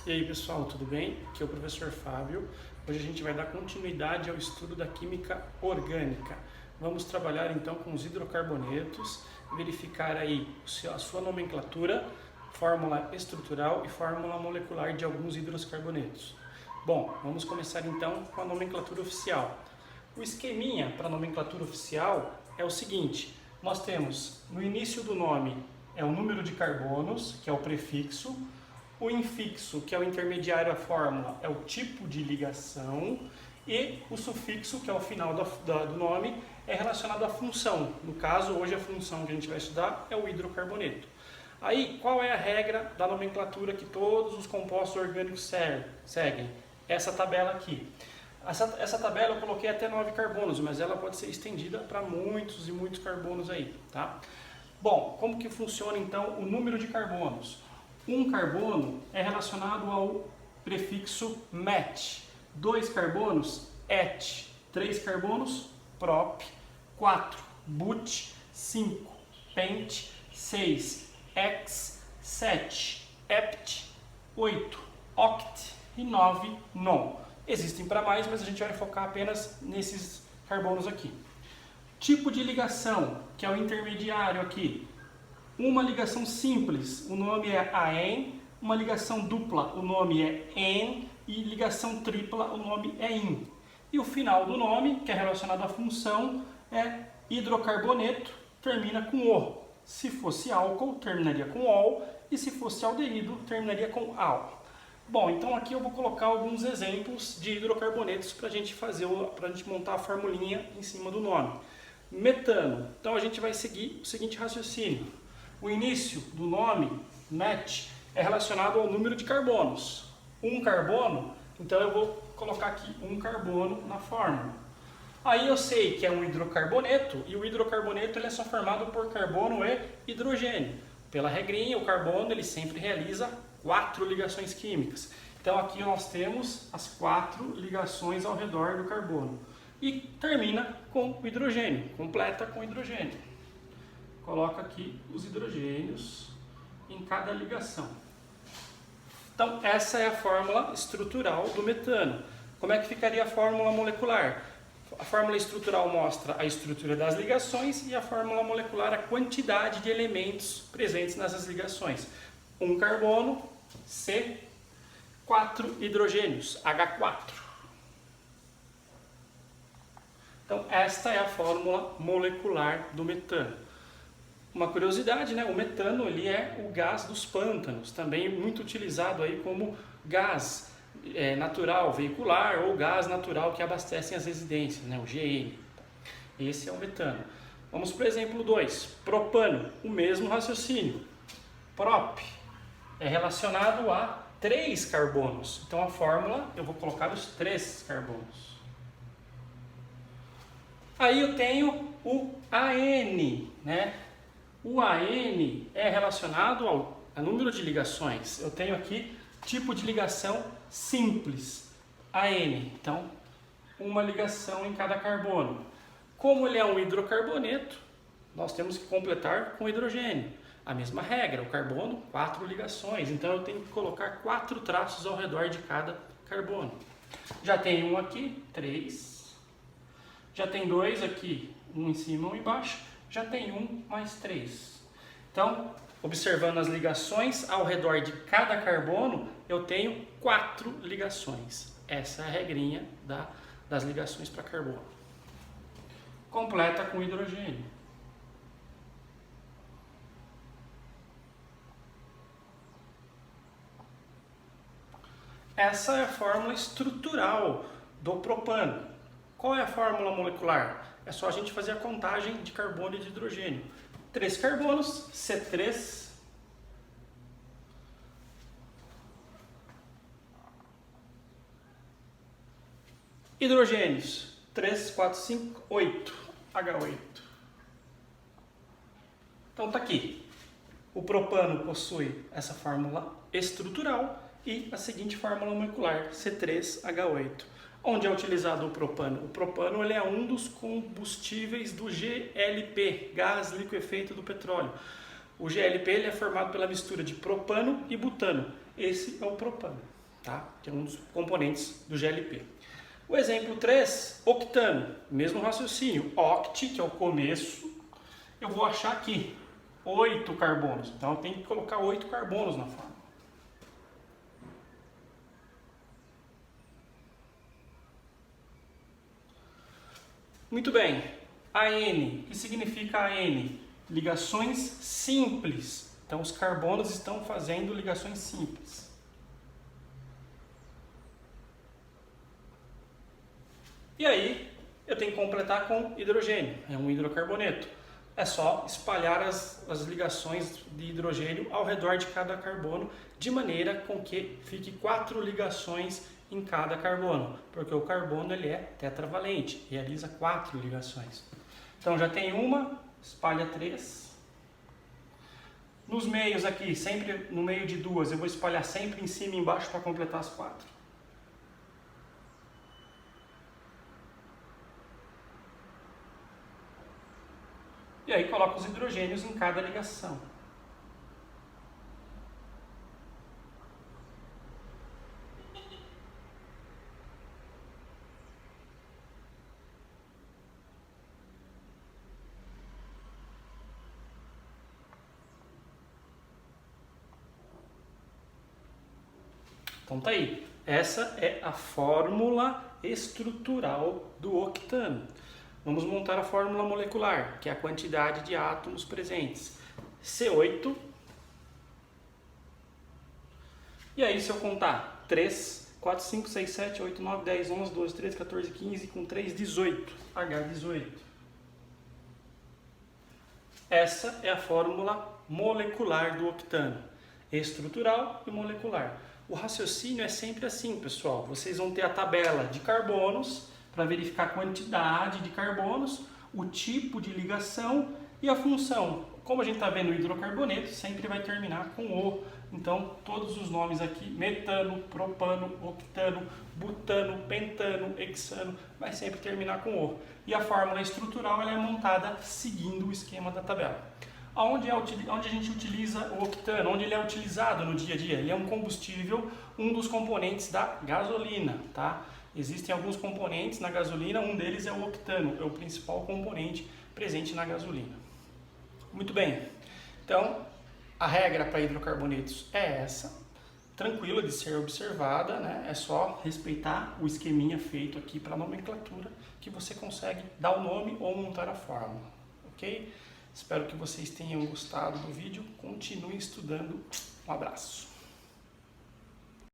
E aí pessoal, tudo bem? Aqui é o professor Fábio. Hoje a gente vai dar continuidade ao estudo da química orgânica. Vamos trabalhar então com os hidrocarbonetos, verificar aí a sua nomenclatura, fórmula estrutural e fórmula molecular de alguns hidrocarbonetos. Bom, vamos começar então com a nomenclatura oficial. O esqueminha para a nomenclatura oficial é o seguinte: nós temos no início do nome é o número de carbonos, que é o prefixo. O infixo, que é o intermediário à fórmula, é o tipo de ligação. E o sufixo, que é o final do nome, é relacionado à função. No caso, hoje a função que a gente vai estudar é o hidrocarboneto. Aí, qual é a regra da nomenclatura que todos os compostos orgânicos seguem? Essa tabela aqui. Essa tabela eu coloquei até 9 carbonos, mas ela pode ser estendida para muitos e muitos carbonos aí, tá? Bom, como que funciona então o número de carbonos? Um carbono é relacionado ao prefixo met, 2 carbonos et, 3 carbonos prop, 4 but, 5 pent, 6 ex, 7 hept, 8 oct e 9 non. Existem para mais, mas a gente vai focar apenas nesses carbonos aqui. Tipo de ligação, que é o intermediário aqui. Uma ligação simples, o nome é AEN. Uma ligação dupla, o nome é EN. E ligação tripla, o nome é IN. E o final do nome, que é relacionado à função, é hidrocarboneto, termina com O. Se fosse álcool, terminaria com OL. E se fosse aldeído, terminaria com AL. Bom, então aqui eu vou colocar alguns exemplos de hidrocarbonetos para a gente montar a formulinha em cima do nome. Metano. Então a gente vai seguir o seguinte raciocínio. O início do nome, met, é relacionado ao número de carbonos. Um carbono, então eu vou colocar aqui um carbono na fórmula. Aí eu sei que é um hidrocarboneto, e o hidrocarboneto ele é só formado por carbono e hidrogênio. Pela regrinha, o carbono ele sempre realiza 4 ligações químicas. Então aqui nós temos as 4 ligações ao redor do carbono. E termina com o hidrogênio, completa com hidrogênio. Coloca aqui os hidrogênios em cada ligação. Então essa é a fórmula estrutural do metano. Como é que ficaria a fórmula molecular? A fórmula estrutural mostra a estrutura das ligações e a fórmula molecular a quantidade de elementos presentes nessas ligações. Um carbono, C, 4 hidrogênios, H4. Então esta é a fórmula molecular do metano. Uma curiosidade, né? O metano ele é o gás dos pântanos, também muito utilizado aí como gás natural veicular ou gás natural que abastecem as residências, né? O GN. Esse é o metano. Vamos para o exemplo 2, propano, o mesmo raciocínio. Prop é relacionado a 3 carbonos, então a fórmula eu vou colocar os 3 carbonos. Aí eu tenho o AN, né? O AN é relacionado ao número de ligações. Eu tenho aqui tipo de ligação simples, AN. Então, uma ligação em cada carbono. Como ele é um hidrocarboneto, nós temos que completar com hidrogênio. A mesma regra, o carbono, 4 ligações. Então, eu tenho que colocar 4 traços ao redor de cada carbono. Já tem um aqui, 3. Já tem 2 aqui, um em cima e um embaixo. Já tem 1 mais 3. Então, observando as ligações ao redor de cada carbono, eu tenho 4 ligações. Essa é a regrinha das ligações para carbono. Completa com hidrogênio. Essa é a fórmula estrutural do propano. Qual é a fórmula molecular? É só a gente fazer a contagem de carbono e de hidrogênio. 3 carbonos, C3. Hidrogênios, 3, 4, 5, 8. H8. Então tá aqui. O propano possui essa fórmula estrutural e a seguinte fórmula molecular, C3H8. Onde é utilizado o propano? O propano ele é um dos combustíveis do GLP, gás liquefeito do petróleo. O GLP ele é formado pela mistura de propano e butano. esse é o propano, tá? Que é um dos componentes do GLP. O exemplo 3, octano, mesmo raciocínio, oct, que é o começo, eu vou achar aqui 8 carbonos, então eu tenho que colocar 8 carbonos na fórmula. Muito bem, AN, o que significa AN? Ligações simples, então os carbonos estão fazendo ligações simples. E aí, eu tenho que completar com hidrogênio, é um hidrocarboneto. É só espalhar as ligações de hidrogênio ao redor de cada carbono, de maneira com que fique 4 ligações em cada carbono, porque o carbono ele é tetravalente, realiza 4 ligações. Então já tem uma, espalha 3. Nos meios aqui, sempre no meio de 2, eu vou espalhar sempre em cima e embaixo para completar as 4. E aí coloco os hidrogênios em cada ligação. Então tá aí. Essa é a fórmula estrutural do octano. Vamos montar a fórmula molecular, que é a quantidade de átomos presentes. C8. E aí, se eu contar 3, 4, 5, 6, 7, 8, 9, 10, 11, 12, 13, 14, 15, com 3, 18. H18. Essa é a fórmula molecular do octano. Estrutural e molecular. O raciocínio é sempre assim, pessoal. Vocês vão ter a tabela de carbonos, para verificar a quantidade de carbonos, o tipo de ligação e a função. Como a gente está vendo o hidrocarboneto, sempre vai terminar com O. Então, todos os nomes aqui, metano, propano, octano, butano, pentano, hexano, vai sempre terminar com O. E a fórmula estrutural ela é montada seguindo o esquema da tabela. Onde a gente utiliza o octano, onde ele é utilizado no dia a dia? Ele é um combustível, um dos componentes da gasolina, tá? Existem alguns componentes na gasolina, um deles é o octano, é o principal componente presente na gasolina. Muito bem, então a regra para hidrocarbonetos é essa, tranquila de ser observada, né? É só respeitar o esqueminha feito aqui para a nomenclatura que você consegue dar o nome ou montar a fórmula, ok? Espero que vocês tenham gostado do vídeo, continuem estudando, um abraço.